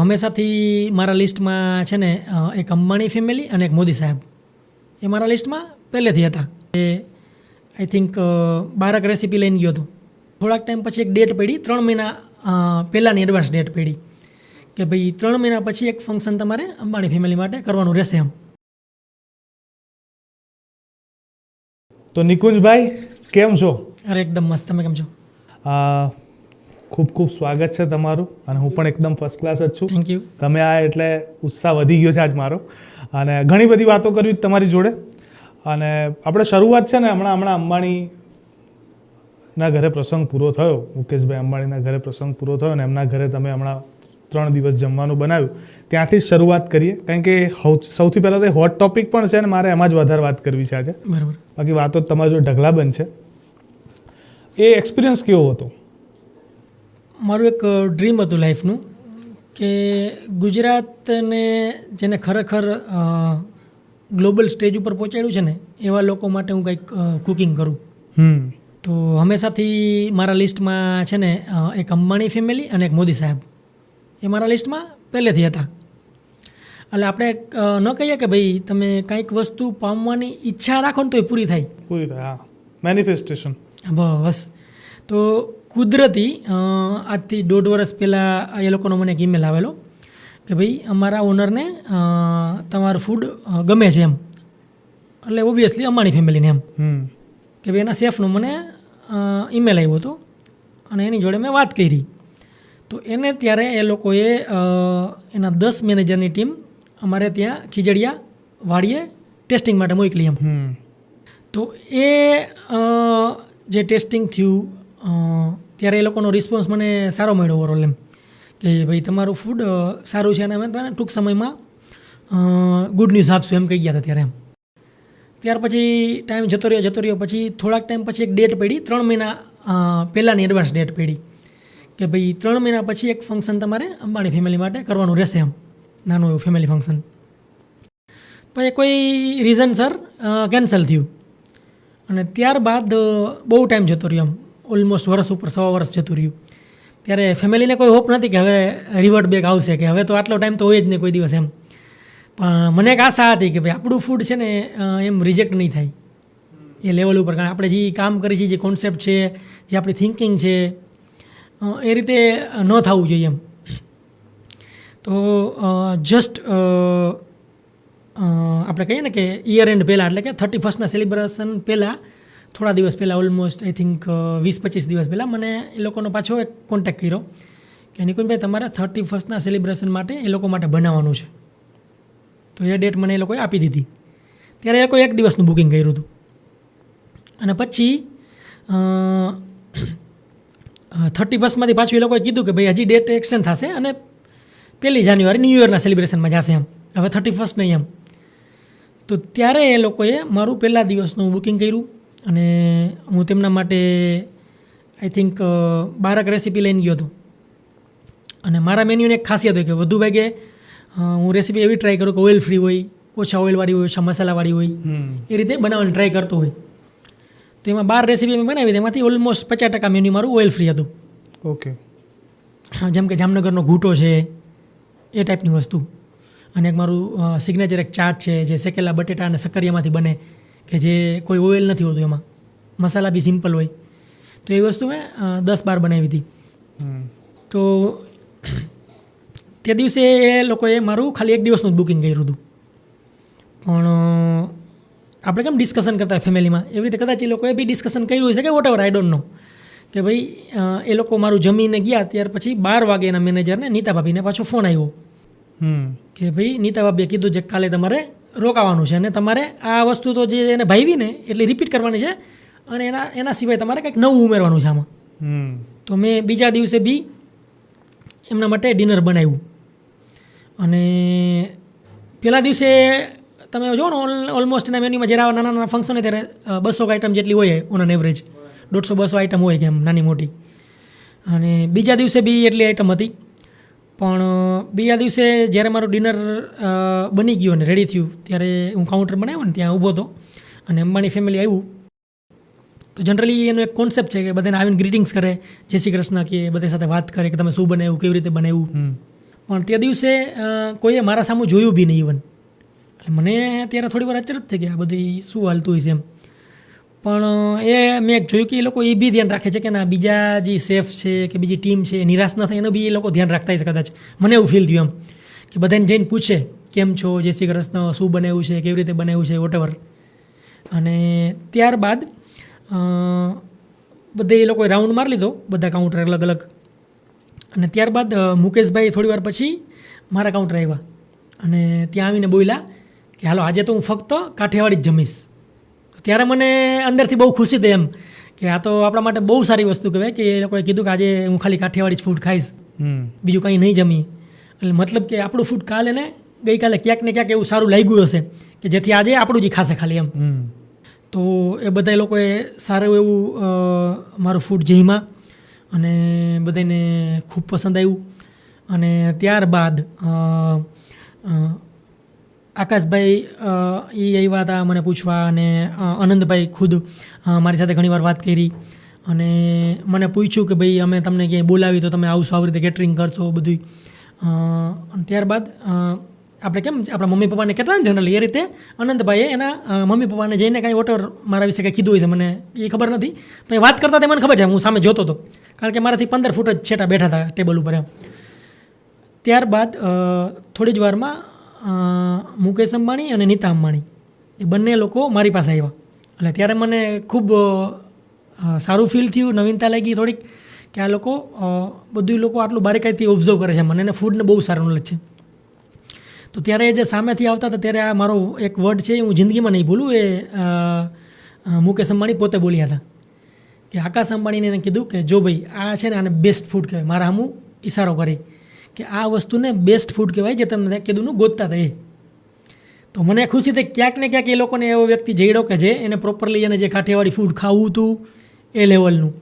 હંમેશાથી મારા લિસ્ટમાં છે ને એક અંબાણી ફેમિલી અને એક મોદી સાહેબ એ મારા લિસ્ટમાં પહેલેથી હતા. એ આઈ થિંક 12 રેસીપી લઈને ગયો હતો. થોડાક ટાઈમ પછી એક ડેટ પડી, 3 મહિના પહેલાંની એડવાન્સ ડેટ પડી કે ભાઈ 3 મહિના પછી એક ફંક્શન તમારે અંબાણી ફેમિલી માટે કરવાનું રહેશે એમ. તો નિકુંજભાઈ કેમ છો? અરે એકદમ મસ્ત. તમે કેમ છો? ખૂબ ખૂબ સ્વાગત છે તમારું, અને હું પણ એકદમ ફર્સ્ટ ક્લાસ જ છું. Thank you. તમે આ એટલે ઉત્સાહ વધી ગયો છે આજ મારો, અને ઘણી બધી વાતો કરવી તમારી જોડે. અને આપણે શરૂઆત છે ને હમણાં અંબાણીના ઘરે પ્રસંગ પૂરો થયો, મુકેશભાઈ અંબાણીના ઘરે પ્રસંગ પૂરો થયો, અને એમના ઘરે તમે હમણાં 3 દિવસ જમવાનું બનાવ્યું, ત્યાંથી જ શરૂઆત કરીએ. કારણ કે સૌથી પહેલાં તો હોટ ટોપિક પણ છે, ને મારે એમાં જ વધારે વાત કરવી છે આજે. બરાબર. બાકી વાતો તમારી જોડે ઢગલાબંધ છે. એ એક્સપિરિયન્સ કેવો હતો? મારું એક ડ્રીમ હતું લાઈફનું કે ગુજરાતને જેને ખરેખર ગ્લોબલ સ્ટેજ ઉપર પહોંચાડ્યું છે ને એવા લોકો માટે હું કંઈક કુકિંગ કરું. તો હંમેશાથી મારા લિસ્ટમાં છે ને એક અંબાણી ફેમિલી અને એક મોદી સાહેબ એ મારા લિસ્ટમાં પહેલેથી હતા. એટલે આપણે ન કહીએ કે ભાઈ તમે કંઈક વસ્તુ પામવાની ઈચ્છા રાખો ને તો એ પૂરી થાય. હા, મેનિફેસ્ટેશન. બસ. તો કુદરતી આજથી 1.5 વર્ષ પહેલાં એ લોકોનો મને એક ઈમેલ આવેલો કે ભાઈ અમારા ઓનરને તમારું ફૂડ ગમે છે એમ. એટલે ઓબ્વિયસલી અંબાણી ફેમિલીને એમ કે ભાઈ એના શેફનો મને ઈમેલ આવ્યો હતો, અને એની જોડે મેં વાત કરી. તો એને ત્યારે એ લોકોએ એના 10 મેનેજરની ટીમ અમારે ત્યાં ખીજડીયા વાડીએ ટેસ્ટિંગ માટે મોકલી એમ. તો એ જે ટેસ્ટિંગ થયું ત્યારે એ લોકોનો રિસ્પોન્સ મને સારો મળ્યો ઓવરઓલ એમ કે ભાઈ તમારું ફૂડ સારું છે, અને અમે તમને ટૂંક સમયમાં ગુડ ન્યૂઝ આપશું એમ કહી ગયા હતા ત્યારે એમ. ત્યાર પછી ટાઈમ જતો રહ્યો. પછી થોડાક ટાઈમ પછી એક ડેટ પડી, 3 મહિના પહેલાંની એડવાન્સ ડેટ પડી કે ભાઈ 3 મહિના પછી એક ફંક્શન તમારે અંબાણી ફેમિલી માટે કરવાનું રહેશે એમ, નાનું એવું ફેમિલી ફંક્શન. પછી કોઈ રીઝનસર કેન્સલ થયું, અને ત્યારબાદ બહુ ટાઈમ જતો રહ્યો એમ, ઓલમોસ્ટ વર્ષ ઉપર 1.25 વર્ષ જતું રહ્યું. ત્યારે ફેમિલીને કોઈ હોપ નથી કે હવે રિવર્ટ બેક આવશે, કે હવે તો આટલો ટાઈમ તો હોય જ નહીં કોઈ દિવસ એમ. પણ મને એક આશા હતી કે ભાઈ આપણું ફૂડ છે ને એમ રિજેક્ટ નહીં થાય એ લેવલ ઉપર, કારણ આપણે જે કામ કરીએ છીએ, જે કોન્સેપ્ટ છે, જે આપણી થિંકિંગ છે, એ રીતે ન થવું જોઈએ એમ. તો જસ્ટ આપણે કહીએ ને કે યર એન્ડ પહેલાં, એટલે કે 31st સેલિબ્રેશન પહેલાં થોડા દિવસ પહેલાં, ઓલમોસ્ટ આઈ થિંક 20-25 દિવસ પહેલાં મને એ લોકોનો પાછો એક કોન્ટેક્ટ કર્યો કે નિકુંજભાઈ તમારે 31st સેલિબ્રેશન માટે એ લોકો માટે બનાવવાનું છે. તો એ ડેટ મને એ લોકોએ આપી દીધી. ત્યારે એ લોકોએ 1 દિવસનું બુકિંગ કર્યું હતું, અને પછી 31st પાછું એ લોકોએ કીધું કે ભાઈ હજી ડેટ એક્સટેન્ડ થશે, અને 1 જાન્યુઆરી ન્યૂ યરના સેલિબ્રેશનમાં જશે એમ, હવે 31st નહીં એમ. તો ત્યારે એ લોકોએ મારું પહેલા દિવસનું બુકિંગ કર્યું, અને હું તેમના માટે આઈ થિંક 12 રેસીપી લઈને ગયો હતો. અને મારા મેન્યુની એક ખાસિયત હોય કે વધુ ભાગે હું રેસીપી એવી ટ્રાય કરું કે ઓઇલ ફ્રી હોય, ઓછા ઓઇલવાળી હોય, ઓછા મસાલાવાળી હોય, એ રીતે બનાવવાની ટ્રાય કરતો હોય. તો એમાં 12 રેસીપી મેં બનાવી, એમાંથી ઓલમોસ્ટ 50% મેન્યુ મારું ઓઇલ ફ્રી હતું. ઓકે. જેમ કે જામનગરનો ઘૂંટો છે, એ ટાઈપની વસ્તુ. અને એક મારું સિગ્નેચર એક ચાટ છે જે શેકેલા બટેટા અને સક્કરિયામાંથી બને, કે જે કોઈ ઓઇલ નથી હોતું એમાં, મસાલા બી સિમ્પલ હોય. તો એ વસ્તુ મેં 10-12 બનાવી હતી. તો તે દિવસે એ લોકોએ મારું ખાલી 1 દિવસનું જ બુકિંગ કર્યું હતું. પણ આપણે કેમ ડિસ્કશન કરતા ફેમિલીમાં, એવી રીતે કદાચ એ લોકોએ બી ડિસ્કશન કર્યું હોય છે કે whatever, I don't know, કે ભાઈ એ લોકો મારું જમીને ગયા ત્યાર પછી 12 વાગે એના મેનેજરને નીતા ભાભીને પાછો ફોન આવ્યો કે ભાઈ નીતા ભાભીએ કીધું છે કાલે તમારે રોકાવાનું છે, અને તમારે આ વસ્તુ તો જે એને ભાવી ને એટલી રિપીટ કરવાની છે, અને એના સિવાય તમારે કંઈક નવું ઉમેરવાનું છે આમાં. તો મેં બીજા દિવસે બી એમના માટે ડિનર બનાવ્યું. અને પહેલા દિવસે તમે જો ને ઓલમોસ્ટ એના મેન્યુમાં જ્યારે નાના નાના ફંક્શન હોય ત્યારે 200 આઈટમ જેટલી હોય ઓન એન એવરેજ, 150-200 આઈટમ હોય કે એમ નાની મોટી. અને બીજા દિવસે બી એટલી આઈટમ હતી. પણ બીજા દિવસે જ્યારે મારું ડિનર બની ગયું અને રેડી થયું ત્યારે હું કાઉન્ટર બનાવ્યું ને ત્યાં ઊભો હતો, અને અંબાણી ફેમિલી આવ્યું. તો જનરલી એનો એક કોન્સેપ્ટ છે કે બધાને આવીને ગ્રીટિંગ્સ કરે, જય શ્રી કૃષ્ણ, કે બધા સાથે વાત કરે કે તમે શું બનાવ્યું, કેવી રીતે બનાવ્યું. પણ તે દિવસે કોઈએ મારા સામું જોયું બી નહીં ઇવન. એટલે મને ત્યારે થોડી વાર અચરજ થઈ કે આ બધી શું હાલતું હોય છે એમ. પણ એ મેં એક જોયું કે એ લોકો એ બી ધ્યાન રાખે છે કે ના બીજા જે શેફ છે કે બીજી ટીમ છે એ નિરાશ ન થાય એનું બી એ લોકો ધ્યાન રાખતા છે કદાચ. મને એવું ફીલ થયું એમ કે બધાને જઈને પૂછે કેમ છો, જય શ્રી કૃષ્ણ, શું બનાવ્યું છે, કેવી રીતે બનાવ્યું છે, વોટેવર. અને ત્યારબાદ બધે એ લોકોએ રાઉન્ડ મારી લીધો, બધા કાઉન્ટર અલગ અલગ. અને ત્યારબાદ મુકેશભાઈ થોડી વાર પછી મારા કાઉન્ટર આવ્યા અને ત્યાં આવીને બોલ્યા કે હાલો આજે તો હું ફક્ત કાઠિયાવાડી જ જમીશ. ત્યારે મને અંદરથી બહુ ખુશી થઈ એમ કે આ તો આપણા માટે બહુ સારી વસ્તુ કહેવાય કે એ લોકોએ કીધું કે આજે હું ખાલી કાઠિયાવાડી જ ફૂડ ખાઈશ, બીજું કંઈ નહીં જમી. એટલે મતલબ કે આપણું ફૂડ કાલે ને ગઈકાલે ક્યાંક ને ક્યાંક એવું સારું લાગ્યું હશે કે જેથી આજે આપણું જ ખાશે ખાલી એમ. તો એ બધા લોકોએ સારું એવું મારું ફૂડ જમ્યા અને બધાને ખૂબ પસંદ આવ્યું. અને ત્યારબાદ આકાશભાઈ એ આવ્યા હતા મને પૂછવા અને આનંદભાઈ ખુદ મારી સાથે ઘણીવાર વાત કરી અને મને પૂછ્યું કે ભાઈ અમે તમને ક્યાંય બોલાવી તો તમે આવશો, આવી રીતે કેટરિંગ કરશો બધું. ત્યારબાદ આપણે કેમ આપણા મમ્મી પપ્પાને કહેતા ને જનરલી એ રીતે આનંદભાઈએ એના મમ્મી પપ્પાને જઈને કાંઈ વોટર મારા વિશે કંઈ કીધું હોય છે મને એ ખબર નથી, પણ વાત કરતા તે મને ખબર છે, હું સામે જોતો હતો કારણ કે મારાથી 15 ફૂટ જ છેટા બેઠા હતા ટેબલ ઉપર એમ. ત્યારબાદ થોડી જ વારમાં મુકેશ અંબાણી અને નીતા અંબાણી એ બંને લોકો મારી પાસે આવ્યા. એટલે ત્યારે મને ખૂબ સારું ફીલ થયું, નવીનતા લાગી થોડીક કે આ લોકો બધું લોકો આટલું બારીકાઈથી ઓબ્ઝર્વ કરે છે મને, અને ફૂડને બહુ સારું નોલેજ છે. તો ત્યારે જે સામેથી આવતા હતા ત્યારે આ મારો એક વર્ડ છે હું જિંદગીમાં નહીં ભૂલું, એ મુકેશ અંબાણી પોતે બોલ્યા હતા કે આકાશ અંબાણીને એને કીધું કે જો ભાઈ આ છે ને આને બેસ્ટ ફૂડ કહેવાય, મારા હમું ઈશારો કરી કે આ વસ્તુને બેસ્ટ ફૂડ કહેવાય જે તમને કીધુંનું ગોતતા હતા એ. તો મને ખુશી થઈ ક્યાંક ને ક્યાંક એ લોકોને એવો વ્યક્તિ જઈડો કે જે એને પ્રોપરલી એને જે કાઠિયાવાડી ફૂડ ખાવું હતું એ લેવલનું.